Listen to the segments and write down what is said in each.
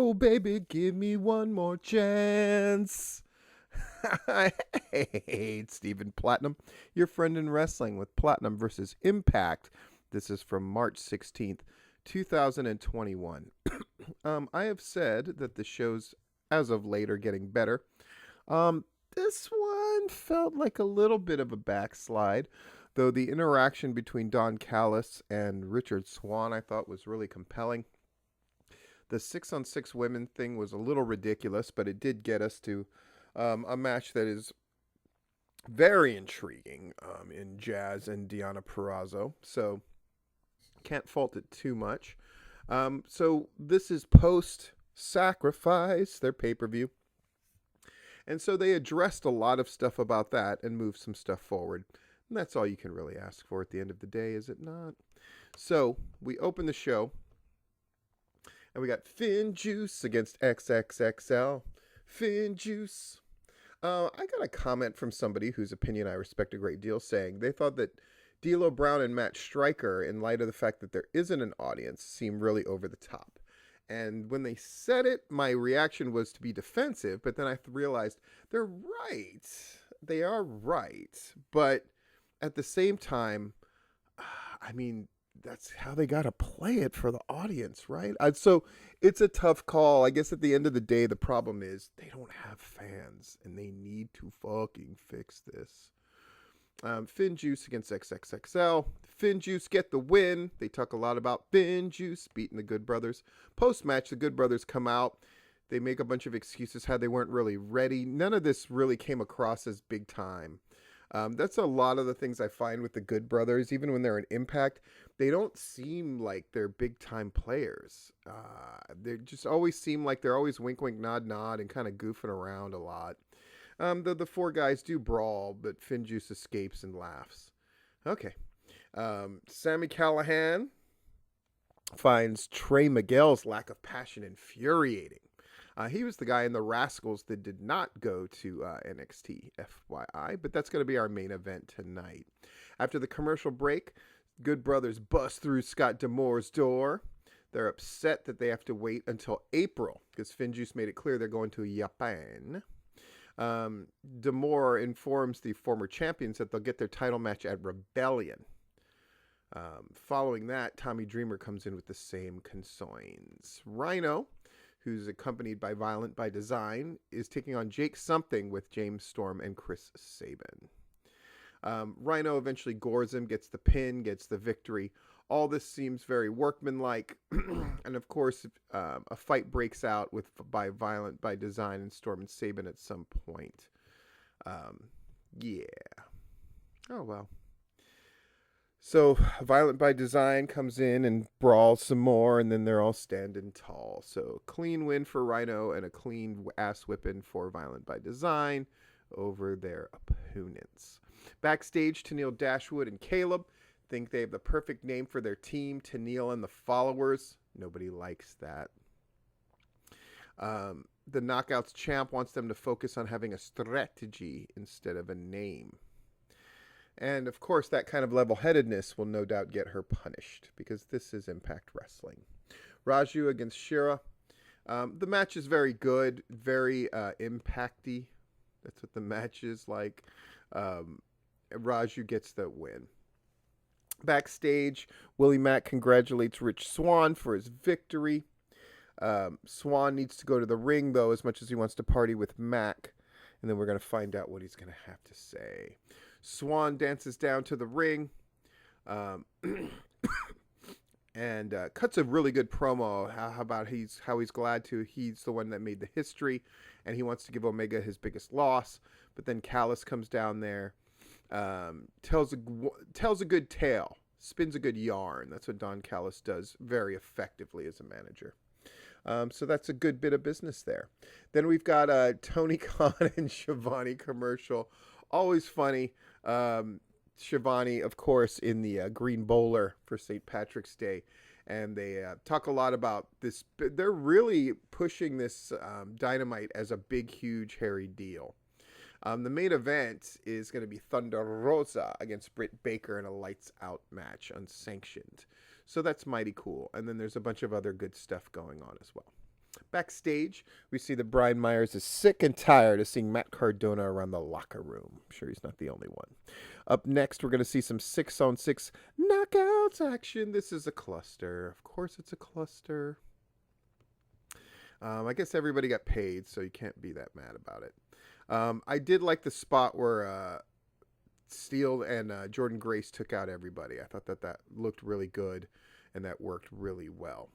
Oh, baby, give me one more chance. Hey, it's Stephen Platinum, your friend in wrestling with Platinum versus Impact. This is from March 16th, 2021. I have said that the shows, as of late, are getting better. Um, this one felt like a little bit of a backslide, though the interaction between Don Callis and Richard Swan I thought was really compelling. The 6-on-6 women thing was a little ridiculous, but it did get us to a match that is very intriguing in Jazz and Deonna Purrazzo. So can't fault it too much. So this is post Sacrifice, their pay per view. And so they addressed a lot of stuff about that and moved some stuff forward. And that's all you can really ask for at the end of the day, is it not? So we open the show. And we got Finn Juice against XXXL. Finn Juice. I got a comment from somebody whose opinion I respect a great deal saying they thought that D'Lo Brown and Matt Stryker, in light of the fact that there isn't an audience, seem really over the top. And when they said it, my reaction was to be defensive, but then I realized they're right. They are right. But at the same time, I mean, that's how they got to play it for the audience, right? So it's a tough call. I guess at the end of the day, the problem is they don't have fans and they need to fucking fix this. Finn Juice against XXXL. Finn Juice get the win. They talk a lot about Finn Juice beating the Good Brothers. Post-match, the Good Brothers come out. They make a bunch of excuses how they weren't really ready. None of this really came across as big time. That's a lot of the things I find with the Good Brothers. Even when they're in Impact, they don't seem like they're big time players. They just always seem like they're always wink, wink, nod, nod, and kind of goofing around a lot. The four guys do brawl, but Finn Juice escapes and laughs. Okay. Sami Callihan finds Trey Miguel's lack of passion infuriating. He was the guy in the Rascals that did not go to NXT, FYI, but that's going to be our main event tonight. After the commercial break, Good Brothers bust through Scott D'Amore's door. They're upset that they have to wait until April because Finn Juice made it clear they're going to Japan. D'Amore informs the former champions that they'll get their title match at Rebellion. Following that, Tommy Dreamer comes in with the same concerns. Rhino, who's accompanied by Violent by Design, is taking on Jake Something with James Storm and Chris Sabin. Rhino eventually gores him, gets the pin, gets the victory. All this seems very workmanlike. And of course, a fight breaks out by Violent by Design and Storm and Sabin at some point. Yeah. Oh, well. So Violent by Design comes in and brawls some more, and then they're all standing tall. So clean win for Rhino and a clean ass whipping for Violent by Design over their opponents. Backstage, Tenille Dashwood and Caleb think they have the perfect name for their team, Tenille and the Followers. Nobody likes that. The Knockouts champ wants them to focus on having a strategy instead of a name. And, of course, that kind of level-headedness will no doubt get her punished because this is Impact Wrestling. Raju against Shira. The match is very good, very impacty. That's what the match is like. Raju gets the win. Backstage, Willie Mack congratulates Rich Swann for his victory. Swann needs to go to the ring, though, as much as he wants to party with Mack. And then we're going to find out what he's going to have to say. Swann dances down to the ring and cuts a really good promo about how he's glad to. He's the one that made the history, and he wants to give Omega his biggest loss. But then Callis comes down there, tells a good tale, spins a good yarn. That's what Don Callis does very effectively as a manager. So that's a good bit of business there. Then we've got Tony Khan and Shivani commercial. Always funny. Shivani, of course, in the Green Bowler for St. Patrick's Day. And they talk a lot about this. They're really pushing this Dynamite as a big, huge, hairy deal. The main event is going to be Thunder Rosa against Britt Baker in a lights-out match, unsanctioned. So that's mighty cool. And then there's a bunch of other good stuff going on as well. Backstage, we see that Brian Myers is sick and tired of seeing Matt Cardona around the locker room. I'm sure he's not the only one. Up next, we're going to see some 6-on-6 knockouts action. This is a cluster. Of course, it's a cluster. I guess everybody got paid, so you can't be that mad about it. I did like the spot where Steele and Jordan Grace took out everybody. I thought that looked really good, and that worked really well.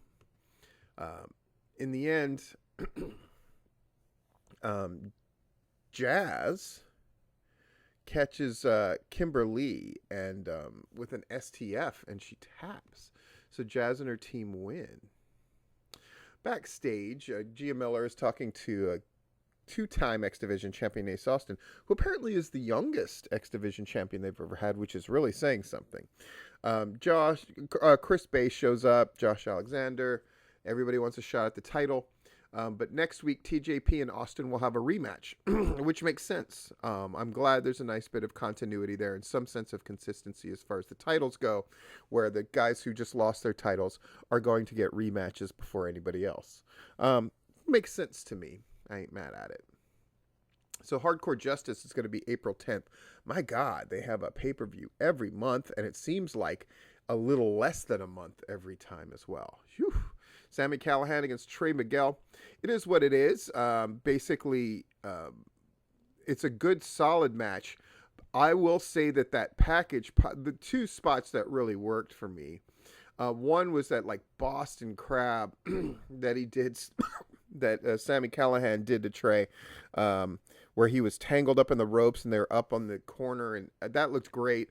In the end, Jazz catches Kimberly and with an STF, and she taps. So Jazz and her team win. Backstage, Gia Miller is talking to two-time X Division champion Ace Austin, who apparently is the youngest X Division champion they've ever had, which is really saying something. Chris Bay shows up, Josh Alexander. Everybody wants a shot at the title. But next week, TJP and Austin will have a rematch, which makes sense. I'm glad there's a nice bit of continuity there and some sense of consistency as far as the titles go, where the guys who just lost their titles are going to get rematches before anybody else. Makes sense to me. I ain't mad at it. So Hardcore Justice is going to be April 10th. My God, they have a pay-per-view every month, and it seems like a little less than a month every time as well. Whew. Sami Callihan against Trey Miguel. It is what it is. Basically, it's a good, solid match. I will say that package, the two spots that really worked for me, one was that like Boston Crab that he did, that Sami Callihan did to Trey, where he was tangled up in the ropes and they're up on the corner, and that looked great.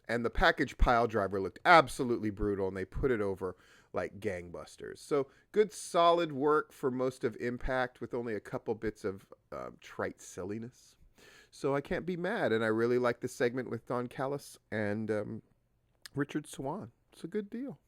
And the package pile driver looked absolutely brutal, and they put it over like gangbusters. So good, solid work for most of Impact with only a couple bits of trite silliness. So I can't be mad, and I really like the segment with Don Callis and Richard Swann. It's a good deal.